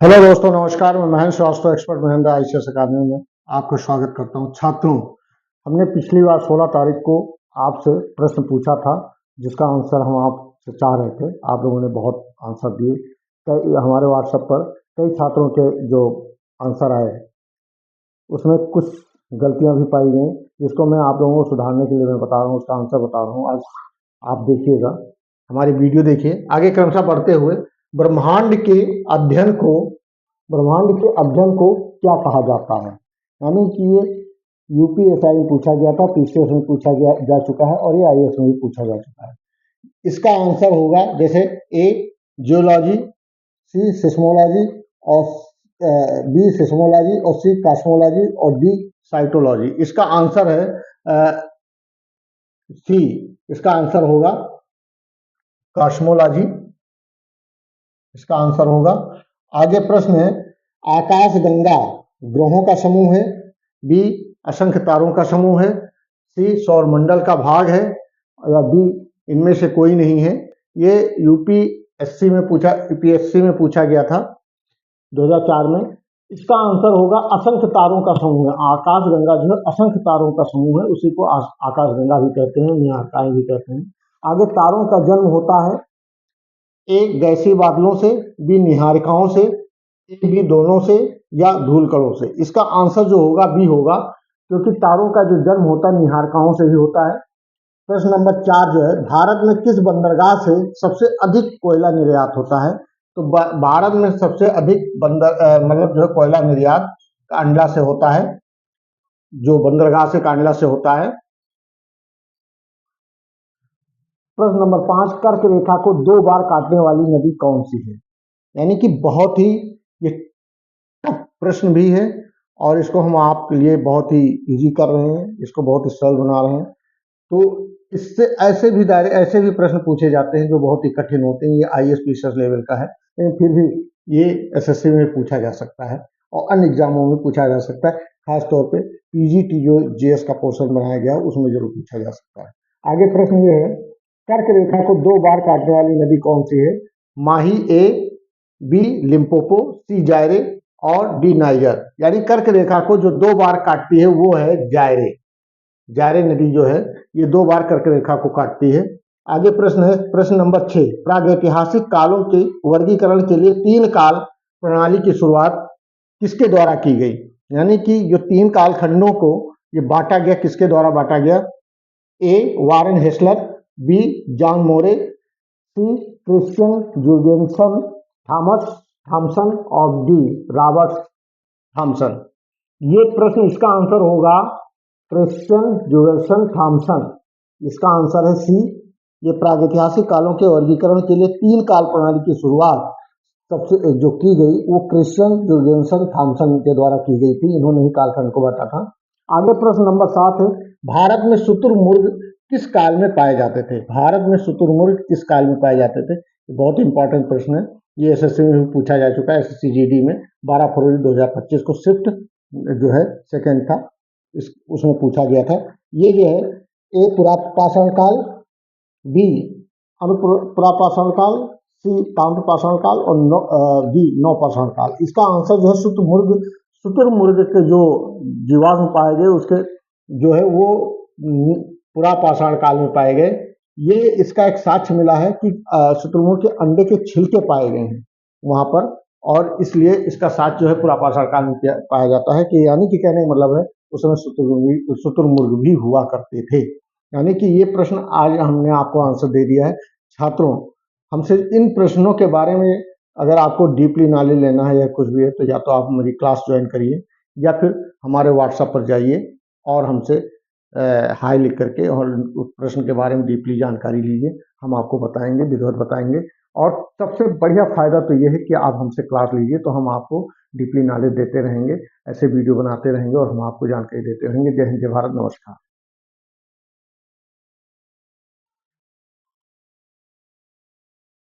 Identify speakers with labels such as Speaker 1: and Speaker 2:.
Speaker 1: Hello दोस्तों, नमस्कार। मैं महेंद्र श्रीवास्तव, एक्सपर्ट महेंद्र आईसीएस अकादमी में आपका स्वागत करता हूं। छात्रों, हमने पिछली बार 16 तारीख को आपसे प्रश्न पूछा था, जिसका आंसर हम आपसे चाह रहे थे। आप लोगों ने बहुत आंसर दिए। कई हमारे व्हाट्सएप पर कई छात्रों के जो आंसर आए, उसमें कुछ गलतियां भी पाई गई, जिसको मैं आप लोगों को सुधारने के लिए मैं बता रहा हूँ, उसका आंसर बता रहा हूँ। आज आप देखिएगा, हमारी वीडियो देखिए। आगे क्रमशः बढ़ते हुए ब्रह्मांड के अध्ययन को ब्रह्मांड के अध्ययन को क्या कहा जाता है, यानी कि ये यूपीएसआई में पूछा गया था, पीसीएस में पूछा गया जा चुका है और ये आईएएस में भी पूछा जा चुका है। इसका आंसर होगा जैसे ए जियोलॉजी, सी सिस्मोलॉजी और बी सिस्मोलॉजी और सी कॉस्मोलॉजी और डी साइटोलॉजी। इसका आंसर है सी। इसका आंसर होगा कॉस्मोलॉजी। इसका आंसर होगा। आगे प्रश्न है, आकाश गंगा ग्रहों का समूह है, बी असंख्य तारों का समूह है, सी सौरमंडल का भाग है या डी इनमें से कोई नहीं है। ये यूपीएससी में पूछा गया था 2004 में। इसका आंसर होगा असंख्य तारों का समूह है। आकाश गंगा जो है असंख्य तारों का समूह है, उसी को आकाश गंगा भी कहते हैं, निहारिकाएं भी कहते हैं। आगे तारों का जन्म होता है ए गैसीय बादलों से, बी निहारिकाओं से, ए बी दोनों से या धूलकणों से। इसका आंसर जो होगा बी होगा, क्योंकि तारों का जो जन्म होता है निहारिकाओं से ही होता है। प्रश्न नंबर 4 जो है, भारत में किस बंदरगाह से सबसे अधिक कोयला निर्यात होता है? तो भारत में सबसे अधिक मतलब जो है कोयला निर्यात कांडला से होता है, जो बंदरगाह से कांडला से होता है। प्रश्न नंबर 5, कर्क रेखा को 2 बार काटने वाली नदी कौन सी है? यानी कि बहुत ही ये टफ प्रश्न भी है और इसको हम आपके लिए बहुत ही इजी कर रहे हैं, इसको बहुत ही सरल बना रहे हैं। तो इससे ऐसे भी प्रश्न पूछे जाते हैं जो बहुत ही कठिन होते हैं। ये आईएएस पीसीएस लेवल का है, लेकिन फिर भी ये एसएससी में पूछा जा सकता है और अन्य एग्जामों में पूछा जा सकता है। खास तौर पे पीजीटी जो जेएस का पोर्शन बनाया गया उसमें जरूर पूछा जा सकता है। आगे प्रश्न ये है, कर्क रेखा को 2 बार काटने वाली नदी कौन सी है? माही ए, बी लिम्पोपो, सी जायरे और डी नाइजर। यानी कर्क रेखा को जो 2 बार काटती है वो है जायरे। जायरे नदी जो है ये 2 बार कर्क रेखा को काटती है। आगे प्रश्न है, प्रश्न नंबर 6, प्रागैतिहासिक कालों के वर्गीकरण के लिए 3 काल प्रणाली की शुरुआत किसके द्वारा की गई? यानी कि जो 3 कालखंडों को ये बांटा गया, किसके द्वारा बांटा गया? ए वारेन हेसलर, बी जॉन मोरे, सी क्रिश्चियन जूर्गेनसन थॉमसन और डी रॉबर्ट थॉमसन। ये प्रश्न, इसका आंसर होगा क्रिश्चियन जूर्गेनसन थॉमसन। इसका आंसर है सी। ये प्रागैतिहासिक कालों के वर्गीकरण के लिए 3 काल प्रणाली की शुरुआत सबसे जो की गई वो क्रिश्चियन जूर्गेनसन थॉमसन के द्वारा की गई थी। इन्होंने ही कालखंड को बांटा था। आगे प्रश्न नंबर 7 है, भारत में शुतुरमुर्ग किस काल में पाए जाते थे? भारत में शुतुरमुर्ग किस काल में पाए जाते थे? बहुत इंपॉर्टेंट प्रश्न है। ये एसएससी में भी पूछा जा चुका है। एसएससी जीडी में 12 फरवरी 2025 को शिफ्ट जो है सेकेंड था, उसमें पूछा गया था। ये जो है ए पुरापाषाण काल, बी अनुपुरापाषाण काल, सी ताम्रपाषाण काल और डी नवपाषाण काल। इसका आंसर जो है शुतुरमुर्ग के जो जीवाश्म पाए गए उसके जो है वो पुरापाषाण काल में पाए गए। ये इसका एक साक्ष्य मिला है कि शुतुरमुर्ग के अंडे के छिलके पाए गए हैं वहां पर, और इसलिए इसका साक्ष्य जो है पुरापाषाण काल में पाया जाता है। कि यानी कि कहने का मतलब है उस समय शुतुरमुर्ग भी हुआ करते थे। यानी कि ये प्रश्न आज हमने आपको आंसर दे दिया है। छात्रों, हमसे इन प्रश्नों के बारे में अगर आपको डीपली नॉलेज लेना है या कुछ भी है, तो या तो आप मेरी क्लास ज्वाइन करिए या फिर हमारे व्हाट्सएप पर जाइए और हमसे हाई लिख करके और उस प्रश्न के बारे में डीपली जानकारी लीजिए। हम आपको बताएंगे, विधिवत बताएंगे। और सबसे बढ़िया फायदा तो ये है कि आप हमसे क्लास लीजिए, तो हम आपको डीपली नॉलेज देते रहेंगे, ऐसे वीडियो बनाते रहेंगे और हम आपको जानकारी देते रहेंगे। जय हिंद, जय भारत, नमस्कार।